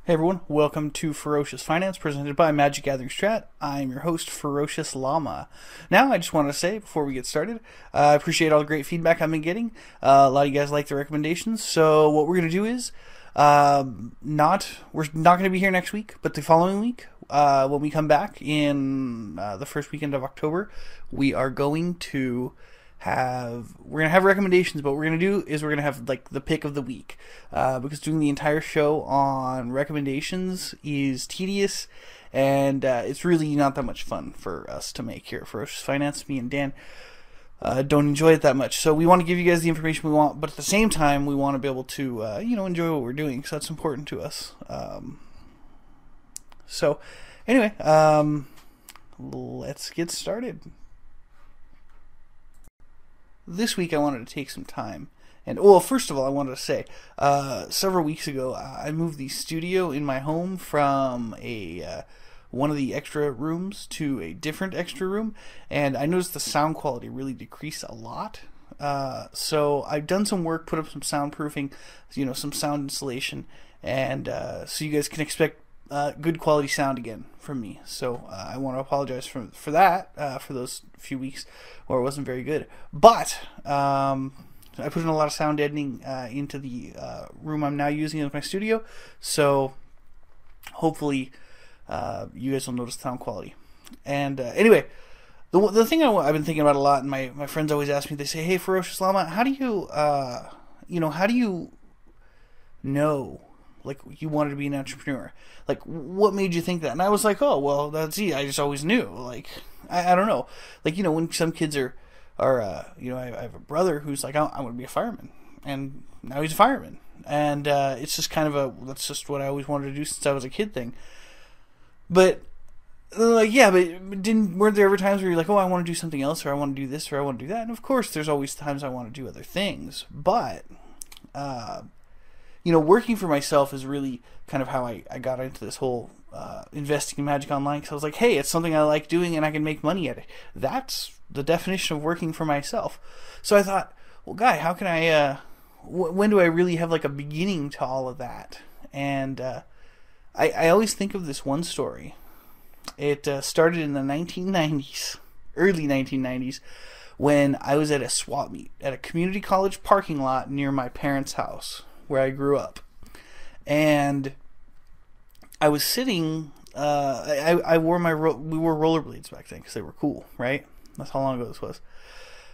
Hey everyone, welcome to Ferocious Finance presented by MagicGatheringStrat. I'm your host, Ferociously. Now, I just wanted to say before we get started, I appreciate all the great feedback I've been getting. A lot of you guys like the recommendations, so what we're going to do is, we're not going to be here next week, but the following week, when we come back in the first weekend of October, we're going to have recommendations, but what we're going to do is we're going to have like the pick of the week, because doing the entire show on recommendations is tedious, and it's really not that much fun for us to make here at Ferocious Finance. Me and Dan don't enjoy it that much, so we want to give you guys the information we want, but at the same time we want to be able to enjoy what we're doing, so that's important to us. So anyway, let's get started. This week I wanted to take some time, and well, first of all I wanted to say, several weeks ago I moved the studio in my home from one of the extra rooms to a different extra room, and I noticed the sound quality really decreased a lot. So I've done some work, put up some soundproofing, some sound insulation, and so you guys can expect good quality sound again from me. So I want to apologize for that, for those few weeks where it wasn't very good. But I put in a lot of sound editing into the room I'm now using as my studio. So hopefully you guys will notice the sound quality. And anyway, the thing I've been thinking about a lot, and my friends always ask me, they say, "Hey, Ferociousllama, how do you know like you wanted to be an entrepreneur? Like, what made you think that?" And I was like, "Oh, well, that's easy. I just always knew." Like, I don't know. Like, when some kids are I have a brother who's like, "I want to be a fireman," and now he's a fireman. And it's just kind of that's just what I always wanted to do since I was a kid thing. But like, yeah, but weren't there ever times where you're like, "Oh, I want to do something else, or I want to do this, or I want to do that"? And of course, there's always times I want to do other things. But working for myself is really kind of how I got into this whole investing in Magic Online, because I was like, hey, it's something I like doing and I can make money at it. That's the definition of working for myself. So I thought, well, Guy, how can I, when do I really have like a beginning to all of that? And I always think of this one story. It started in the 1990s, early 1990s, when I was at a swap meet at a community college parking lot near my parents' house, where I grew up. And I was sitting, we wore rollerblades back then because they were cool, right? That's how long ago this was.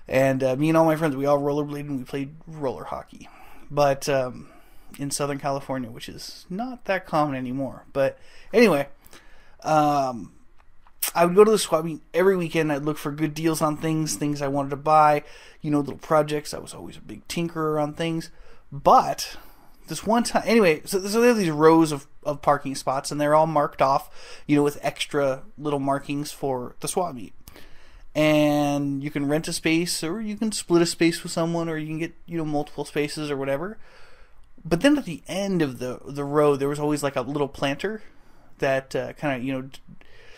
And me and all my friends, we all rollerbladed and we played roller hockey. But in Southern California, which is not that common anymore. But anyway, I would go to the swap meet every weekend. I'd look for good deals on things I wanted to buy, little projects. I was always a big tinkerer on things. But this one time, anyway, so there are these rows of parking spots, and they're all marked off, with extra little markings for the swap meet. And you can rent a space, or you can split a space with someone, or you can get, multiple spaces or whatever. But then at the end of the row, there was always like a little planter that kind of,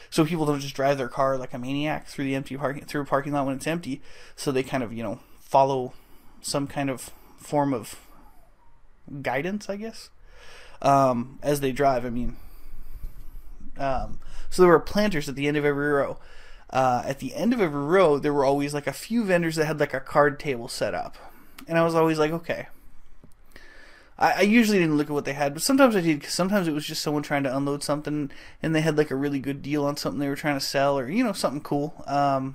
so people don't just drive their car like a maniac through a parking lot when it's empty. So they kind of, follow some kind of form of guidance, I guess, as they drive. So there were planters at the end of every row. At the end of every row, there were always like a few vendors that had like a card table set up, and I was always like, okay. I usually didn't look at what they had, but sometimes I did, because sometimes it was just someone trying to unload something, and they had like a really good deal on something they were trying to sell, or something cool. And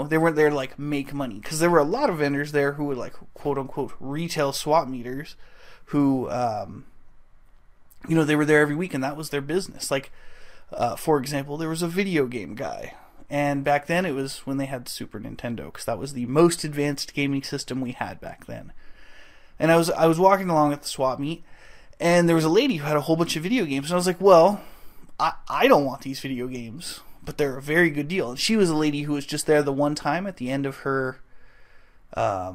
they weren't there to like make money, because there were a lot of vendors there who were like quote unquote retail swap meters who they were there every week and that was their business. Like for example, there was a video game guy, and back then it was when they had Super Nintendo, because that was the most advanced gaming system we had back then. And I was walking along at the swap meet, and there was a lady who had a whole bunch of video games, and I was like, well, I don't want these video games, but they're a very good deal. And she was a lady who was just there the one time at the end of her, at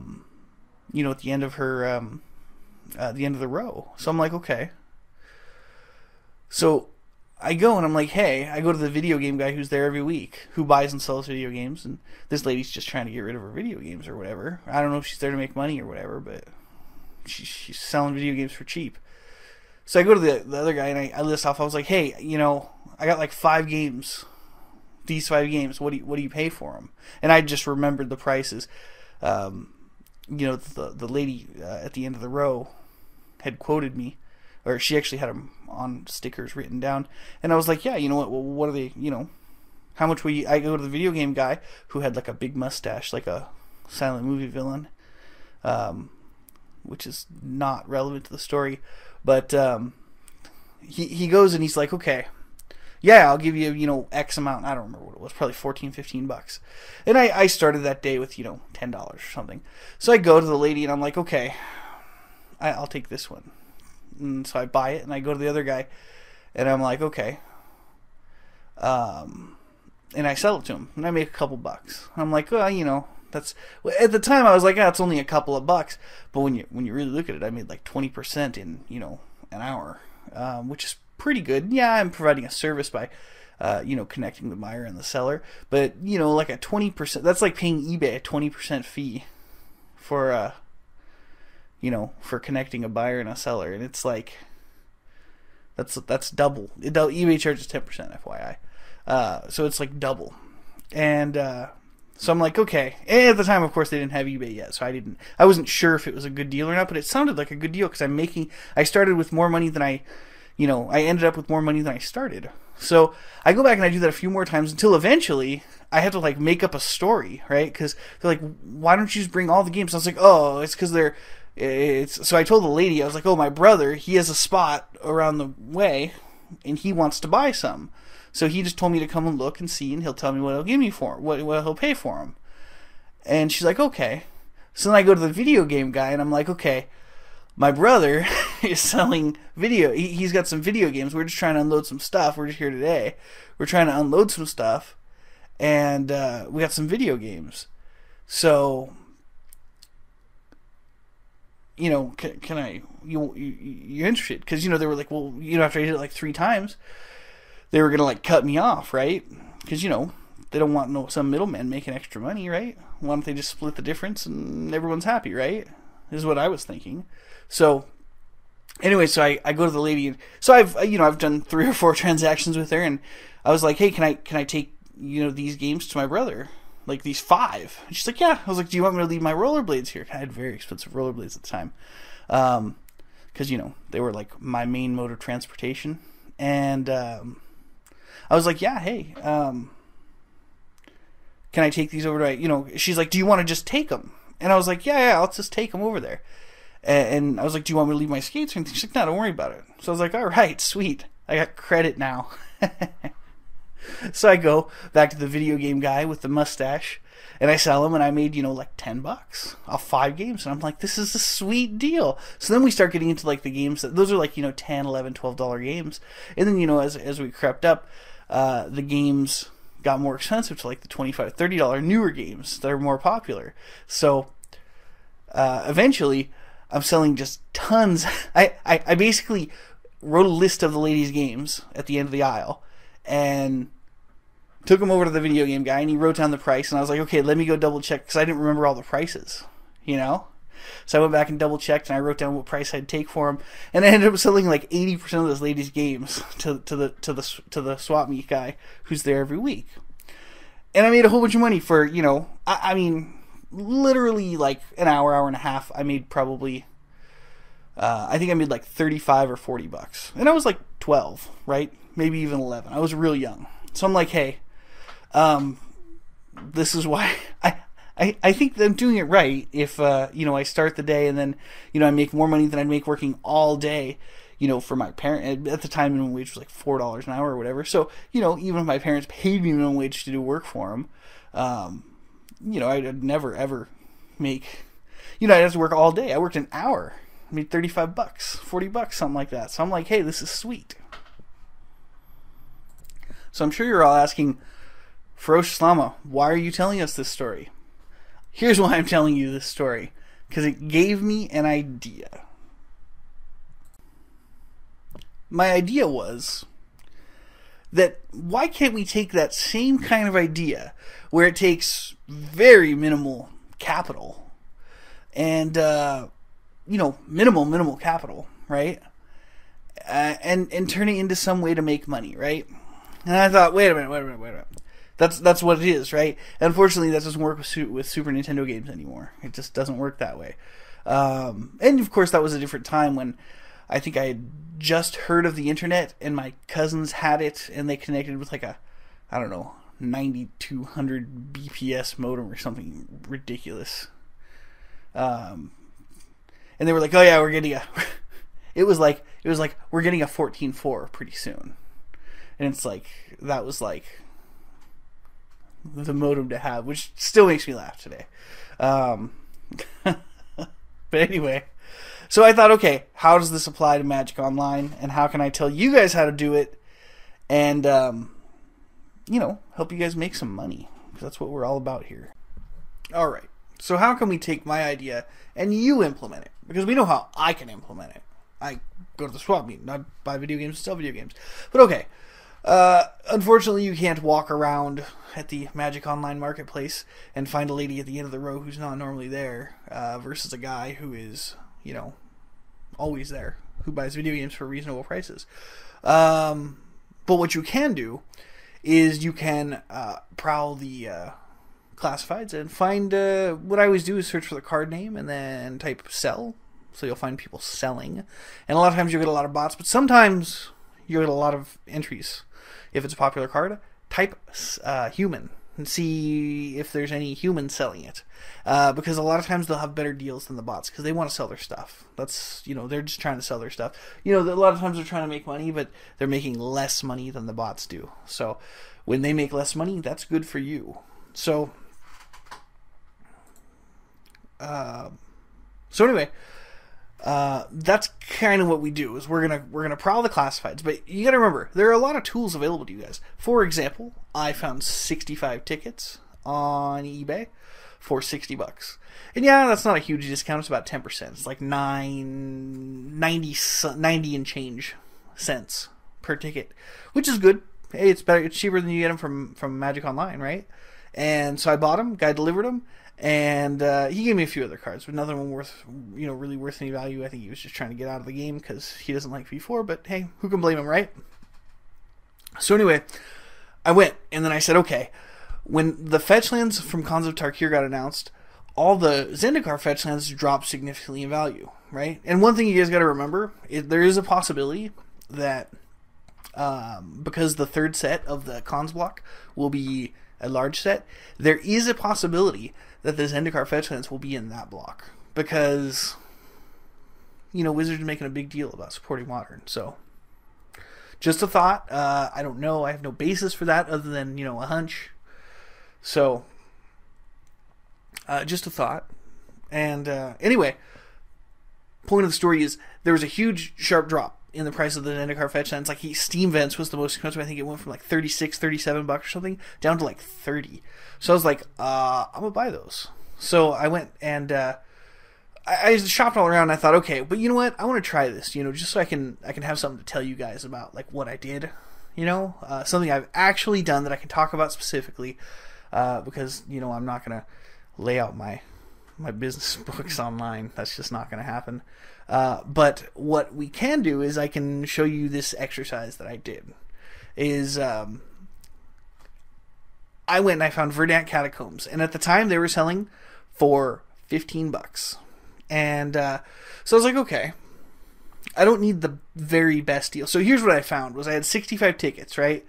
the end of the row. So I'm like, okay. So I go and I'm like, hey, I go to the video game guy who's there every week, who buys and sells video games, and this lady's just trying to get rid of her video games or whatever. I don't know if she's there to make money or whatever, but she's selling video games for cheap. So I go to the other guy and I list off. I was like, hey, you know, I got like 5 games. These 5 games. What do you pay for them? And I just remembered the prices. You know, the lady at the end of the row had quoted me, or she actually had them on stickers written down. And I was like, yeah, you know what? Well, what are they? You know, how much will you? I go to the video game guy who had like a big mustache, like a silent movie villain, which is not relevant to the story. But he goes and he's like, okay, yeah, I'll give you, you know, X amount. I don't remember what it was, probably $14-15. And I started that day with, you know, $10 or something. So I go to the lady and I'm like, okay, I'll take this one. And so I buy it and I go to the other guy and I'm like, okay. And I sell it to him and I make a couple bucks. I'm like, well, you know, that's, at the time I was like, it's only a couple of bucks. But when you really look at it, I made like 20% in, you know, an hour, which is pretty good. Yeah, I'm providing a service by, you know, connecting the buyer and the seller. But, you know, like a 20%, that's like paying eBay a 20% fee for, you know, for connecting a buyer and a seller. And it's like, that's double. eBay charges 10%, FYI. So it's like double. And, so I'm like, okay. And at the time, of course, they didn't have eBay yet, so I wasn't sure if it was a good deal or not, but it sounded like a good deal because I started with more money than I ended up with more money than I started. So I go back and I do that a few more times until eventually I had to like make up a story, right? Because they're like, why don't you just bring all the games? I was like, oh, it's because so I told the lady, I was like, oh, my brother, he has a spot around the way and he wants to buy some. So he just told me to come and look and see, and he'll tell me what he'll give me for what he'll pay for them. And she's like, okay. So then I go to the video game guy, and I'm like, okay, my brother is selling video. He's got some video games. We're just trying to unload some stuff. We're just here today. We're trying to unload some stuff, and we got some video games. So, you know, can I? You're interested? Because, you know, they were like, well, you know, after I did it like 3 times. They were going to like cut me off, right? Because, you know, they don't want some middleman making extra money, right? Why don't they just split the difference and everyone's happy, right? This is what I was thinking. So anyway, so I go to the lady, and so I've done 3 or 4 transactions with her, and I was like, hey, can I take, you know, these games to my brother? Like these 5. And she's like, yeah. I was like, do you want me to leave my rollerblades here? I had very expensive rollerblades at the time. Because, you know, they were like my main mode of transportation. And I was like, yeah, hey, can I take these over to, you know, she's like, do you want to just take them? And I was like, yeah, I'll just take them over there. And I was like, do you want me to leave my skates or anything? She's like, no, don't worry about it. So I was like, all right, sweet. I got credit now. So I go back to the video game guy with the mustache, and I sell them, and I made, you know, like $10 off 5 games. And I'm like, this is a sweet deal. So then we start getting into like the games those are like, you know, $10, $11, $12 games. And then, you know, as we crept up, the games got more expensive to like the $25, $30 newer games that are more popular. So eventually I'm selling just tons. I basically wrote a list of the ladies' games at the end of the aisle and took them over to the video game guy, and he wrote down the price, and I was like, okay, let me go double check, because I didn't remember all the prices, you know? So I went back and double checked, and I wrote down what price I'd take for them, and I ended up selling like 80% of those ladies' games to the swap meet guy who's there every week. And I made a whole bunch of money for, you know, I mean, literally like an hour and a half. I made probably, I think I made like $35 or $40, and I was like 12, right? Maybe even 11. I was real young. So I'm like, hey, this is why I think that I'm doing it right if, you know, I start the day and then, you know, I make more money than I'd make working all day, you know, for my parent. At the time, minimum wage was like $4 an hour or whatever. So, you know, even if my parents paid me minimum wage to do work for them, you know, I'd never, ever make, you know, I'd have to work all day. I worked an hour. I made $35, $40, something like that. So I'm like, hey, this is sweet. So I'm sure you're all asking, Ferociousllama, why are you telling us this story? Here's why I'm telling you this story. Because it gave me an idea. My idea was that why can't we take that same kind of idea where it takes very minimal capital and, you know, minimal capital, right? and turn it into some way to make money, right? And I thought, wait a minute. That's what it is, right? And unfortunately, that doesn't work with Super Nintendo games anymore. It just doesn't work that way. And of course, that was a different time when I think I had just heard of the internet, and my cousins had it, and they connected with like a, I don't know, 9200 BPS modem or something ridiculous. And they were like, "Oh yeah, we're getting a." It was like we're getting a 14.4 pretty soon, and it's like that was like the modem to have, which still makes me laugh today. But anyway, so I thought, okay, how does this apply to Magic Online, and how can I tell you guys how to do it, and help you guys make some money, because that's what we're all about here. All right. So how can we take my idea and you implement it? Because we know how I can implement it. I go to the swap meet, I buy video games and sell video games. But okay, unfortunately you can't walk around at the Magic Online marketplace and find a lady at the end of the row who's not normally there, versus a guy who is, always there, who buys video games for reasonable prices. But what you can do is you can prowl the classifieds and find, what I always do is search for the card name and then type sell. So you'll find people selling. And a lot of times you'll get a lot of bots, but sometimes you'll get a lot of entries. If it's a popular card, type human and see if there's any humans selling it. Because a lot of times they'll have better deals than the bots because they want to sell their stuff. That's, they're just trying to sell their stuff. A lot of times they're trying to make money, but they're making less money than the bots do. So when they make less money, that's good for you. So anyway, that's kind of what we do. Is we're gonna prowl the classifieds, but you gotta remember there are a lot of tools available to you guys. For example, I found 65 tickets on eBay for $60, and yeah, that's not a huge discount. It's about 10%. It's like 90 and change cents per ticket, which is good. Hey, it's better. It's cheaper than you get them from Magic Online, right? And so I bought them. Guy delivered them. And he gave me a few other cards, but none of them worth, really worth any value. I think he was just trying to get out of the game because he doesn't like V4, but hey, who can blame him, right? So anyway, I went, and then I said, okay, when the fetch lands from Khans of Tarkir got announced, all the Zendikar fetch lands dropped significantly in value, right? And one thing you guys got to remember, there is a possibility that because the third set of the Khans block will be a large set, there is a possibility that the Zendikar fetch lands will be in that block because Wizards are making a big deal about supporting Modern. So just a thought. I don't know. I have no basis for that other than a hunch. So just a thought. And anyway, point of the story is there was a huge sharp drop in the price of the Zendikar fetch lands. Like Steam Vents was the most expensive. I think it went from like $36, $37 or something down to like $30. So I was like, I'm gonna buy those. So I went and I shopped all around. And I thought, okay, but you know what? I want to try this. Just so I can have something to tell you guys about like what I did. Something I've actually done that I can talk about specifically. Because I'm not gonna lay out my business books online. That's just not gonna happen. But what we can do is I can show you this exercise that I did. I went and I found Verdant Catacombs, and at the time they were selling for $15. And so I was like, okay, I don't need the very best deal. So here's what I found was I had 65 tickets, right?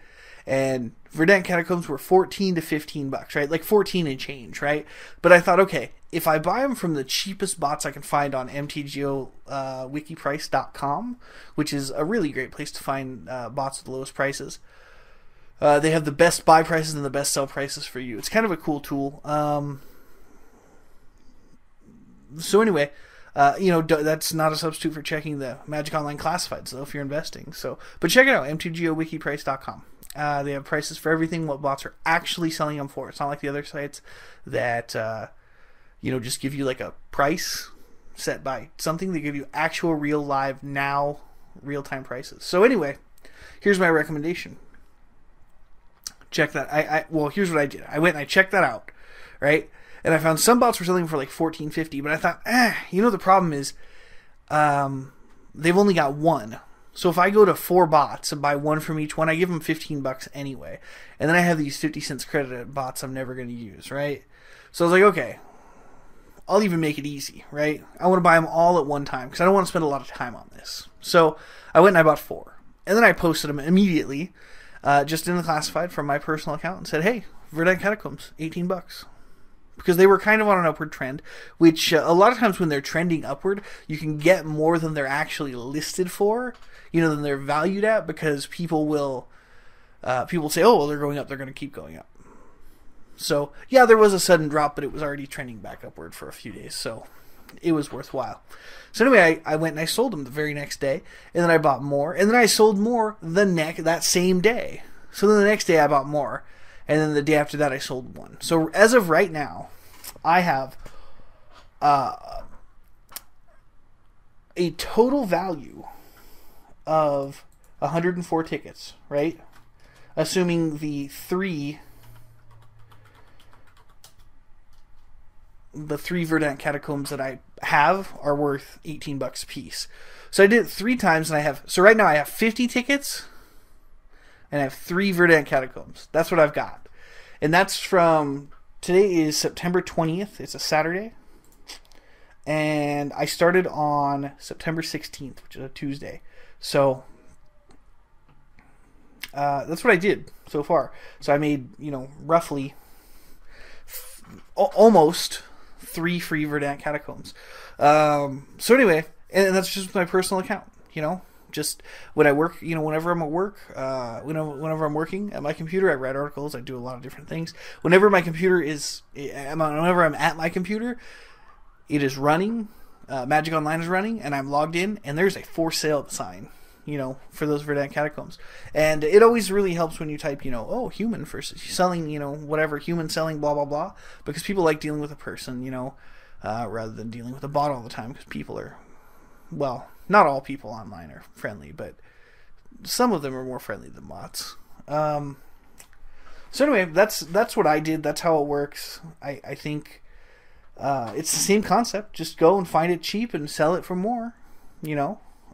And Verdant Catacombs were $14 to $15, right? Like 14 and change, right? But I thought, okay, if I buy them from the cheapest bots I can find on MTGO wikiprice.com, which is a really great place to find bots with the lowest prices. They have the best buy prices and the best sell prices for you. It's kind of a cool tool. So anyway, that's not a substitute for checking the Magic Online classifieds, though, if you're investing. But check it out, mtgowikiprice.com. They have prices for everything, what bots are actually selling them for. It's not like the other sites that, just give you like a price set by something. They give you actual real live now real-time prices. So anyway, here's my recommendation. Check that. Well, here's what I did. I went and I checked that out, right? And I found some bots were selling for like $14.50, but I thought, the problem is, they've only got one. So if I go to 4 bots and buy one from each one, I give them $15 anyway. And then I have these 50 cents credit bots I'm never going to use, right? So I was like, okay, I'll even make it easy, right? I want to buy them all at one time because I don't want to spend a lot of time on this. So I went and I bought 4. And then I posted them immediately, just in the classified from my personal account and said, hey, Verdant Catacombs, $18. Because they were kind of on an upward trend, which a lot of times when they're trending upward, you can get more than they're actually listed for, than they're valued at, because people will say, oh, well, they're going up, they're going to keep going up. So, yeah, there was a sudden drop, but it was already trending back upward for a few days, so it was worthwhile. So anyway, I went and I sold them the very next day, and then I bought more, and then I sold more that same day. So then the next day I bought more, and then the day after that I sold one. So as of right now, I have a total value of 104 tickets, right? Assuming the three Verdant Catacombs that I have are worth $18 a piece. So I did it 3 times, and so right now I have 50 tickets, and I have 3 Verdant Catacombs. That's what I've got. And that's from, today is September 20th. It's a Saturday. And I started on September 16th, which is a Tuesday. So that's what I did so far. So I made, roughly almost 3 free Verdant Catacombs. So anyway, and that's just my personal account, just when I work, whenever I'm at work, whenever I'm working at my computer, I write articles, I do a lot of different things. Whenever my computer whenever I'm at my computer, it is running, Magic Online is running, and I'm logged in, and there's a for sale sign, for those Verdant Catacombs. And it always really helps when you type, oh, human for selling, whatever, human selling, blah, blah, blah, because people like dealing with a person, rather than dealing with a bot all the time, because people are, well, not all people online are friendly, but some of them are more friendly than bots. So anyway, that's what I did. That's how it works. I think it's the same concept. Just go and find it cheap and sell it for more,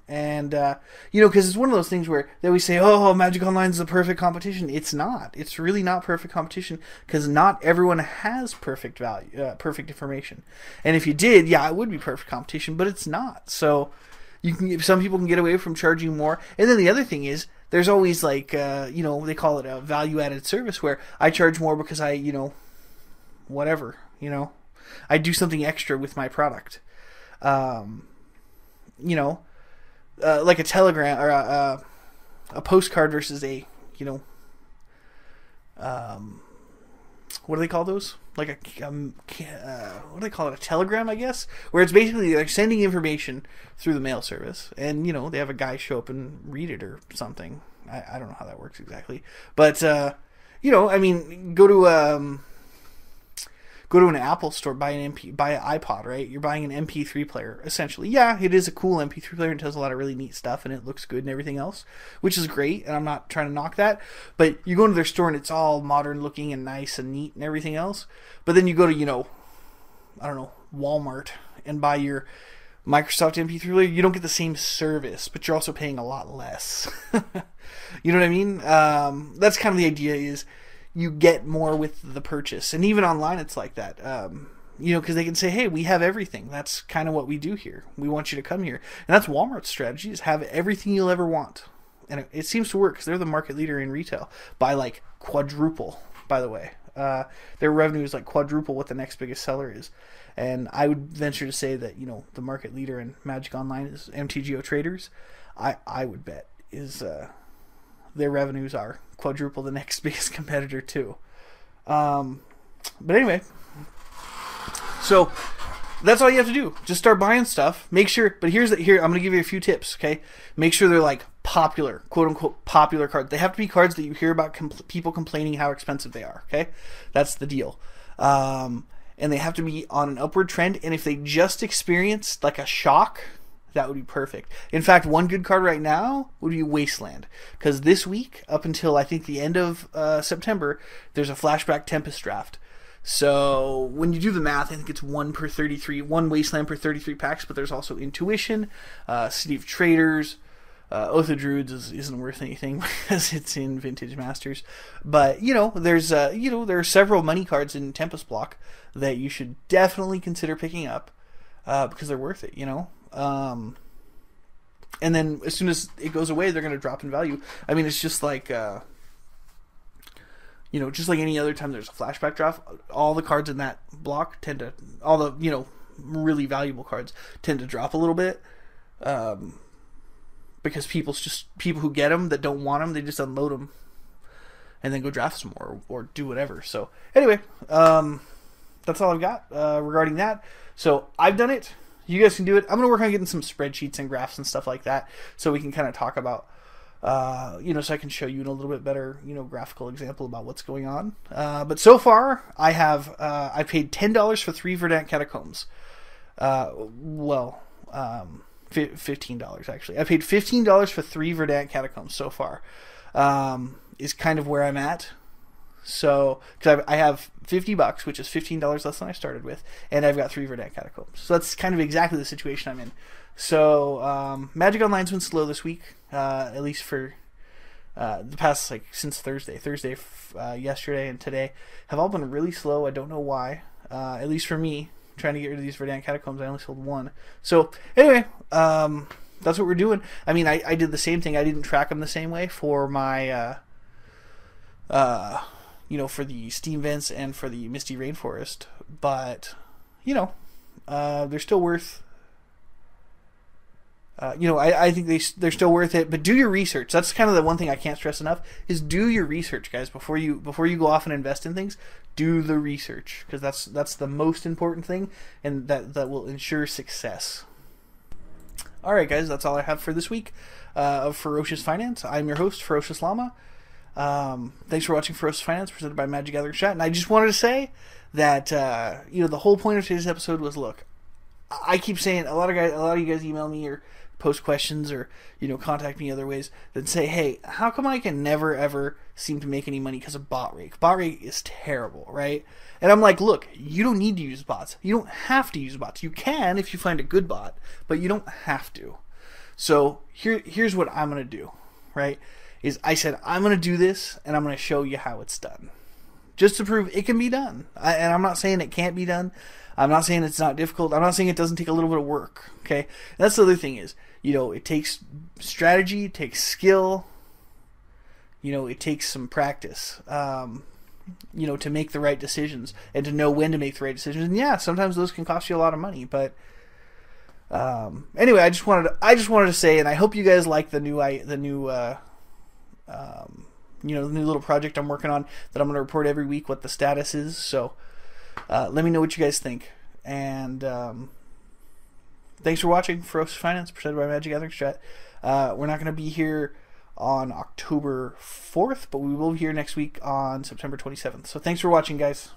And, because it's one of those things where they always say, oh, Magic Online is the perfect competition. It's not. It's really not perfect competition, because not everyone has perfect value, perfect information. And if you did, yeah, it would be perfect competition, but it's not. So some people can get away from charging more. And then the other thing is, there's always they call it a value-added service, where I charge more because I, whatever, I do something extra with my product. Like a telegram or a postcard versus a, what do they call those? Like what do they call it? A telegram, I guess, where it's basically like sending information through the mail service, and they have a guy show up and read it or something. I don't know how that works exactly, but go to an Apple store, buy an iPod, right? You're buying an MP3 player, essentially. Yeah, it is a cool MP3 player and does a lot of really neat stuff, and it looks good and everything else, which is great, and I'm not trying to knock that. But you go into their store and it's all modern looking and nice and neat and everything else. But then you go to, Walmart and buy your Microsoft MP3 player, you don't get the same service, but you're also paying a lot less. You know what I mean? That's kind of the idea, is you get more with the purchase. And even online it's like that, because they can say, hey, we have everything. That's kind of what we do here. We want you to come here. And that's Walmart's strategy, is have everything you'll ever want. And it seems to work, because they're the market leader in retail by like quadruple, by the way. Their revenue is like quadruple what the next biggest seller is. And I would venture to say that, the market leader in Magic Online is MTGO Traders. I would bet is their revenues are quadruple the next biggest competitor too. But anyway, so that's all you have to do. Just start buying stuff. Make sure, but here I'm going to give you a few tips, okay? Make sure they're like popular, quote unquote popular cards. They have to be cards that you hear about people complaining how expensive they are, okay? That's the deal. And they have to be on an upward trend, and if they just experienced like a shock, that would be perfect. In fact, one good card right now would be Wasteland, because this week, up until I think the end of September, there's a flashback Tempest draft. So when you do the math, I think it's one Wasteland per 33 packs, but there's also Intuition, City of Traders, Oath of Druids isn't worth anything because it's in Vintage Masters. But, you know, there are several money cards in Tempest Block that you should definitely consider picking up because they're worth it, you know. And then as soon as it goes away, they're going to drop in value. I mean, it's just like, you know, just like any other time there's a flashback draft, all the cards in that block tend to, all the, you know, really valuable cards tend to drop a little bit. Because people who get them that don't want them, they just unload them and then go draft some more or do whatever. So anyway, that's all I've got regarding that. So I've done it. You guys can do it. I'm going to work on getting some spreadsheets and graphs and stuff like that so we can kind of talk about, you know, so I can show you in a little bit better, you know, graphical example about what's going on. But so far, I paid $10 for 3 Verdant Catacombs. $15 actually. I paid $15 for 3 Verdant Catacombs so far. Is kind of where I'm at. So, because I have $50, which is $15 less than I started with, and I've got 3 Verdant Catacombs. So that's kind of exactly the situation I'm in. So, Magic Online's been slow this week, at least for the past, like, since Thursday. Yesterday, and today have all been really slow. I don't know why. At least for me, trying to get rid of these Verdant Catacombs, I only sold 1. So, anyway, that's what we're doing. I mean, I did the same thing. I didn't track them the same way for my, you know, for the Steam Vents and for the Misty Rainforest. But, you know, they're still worth, you know, I think they're still worth it. But do your research. That's kind of the one thing I can't stress enough, is do your research, guys. Before you go off and invest in things, do the research, because that's the most important thing, and that will ensure success. All right, guys, that's all I have for this week of Ferocious Finance. I'm your host, Ferociousslama. Thanks for watching Ferocious Finance, presented by MagicGatheringStrat. And I just wanted to say that you know, the whole point of today's episode was, look, I keep saying, a lot of you guys email me or post questions or, you know, contact me other ways that say, hey, how come I can never ever seem to make any money because of bot rake? Bot rake is terrible, right? And I'm like, look, you don't need to use bots. You don't have to use bots. You can if you find a good bot, but you don't have to. So here's what I'm going to do, right? Is I said, I'm going to do this, and I'm going to show you how it's done. Just to prove it can be done. And I'm not saying it can't be done. I'm not saying it's not difficult. I'm not saying it doesn't take a little bit of work, okay? And that's the other thing is, you know, it takes strategy, it takes skill, you know, it takes some practice, you know, to make the right decisions and to know when to make the right decisions. And yeah, sometimes those can cost you a lot of money, but anyway, I just wanted to say, and I hope you guys like the new you know, the new little project I'm working on that I'm going to report every week what the status is. So let me know what you guys think. And thanks for watching Ferocious Finance, presented by MagicGatheringStrat. We're not going to be here on October 4th, but we will be here next week on September 27th. So thanks for watching, guys.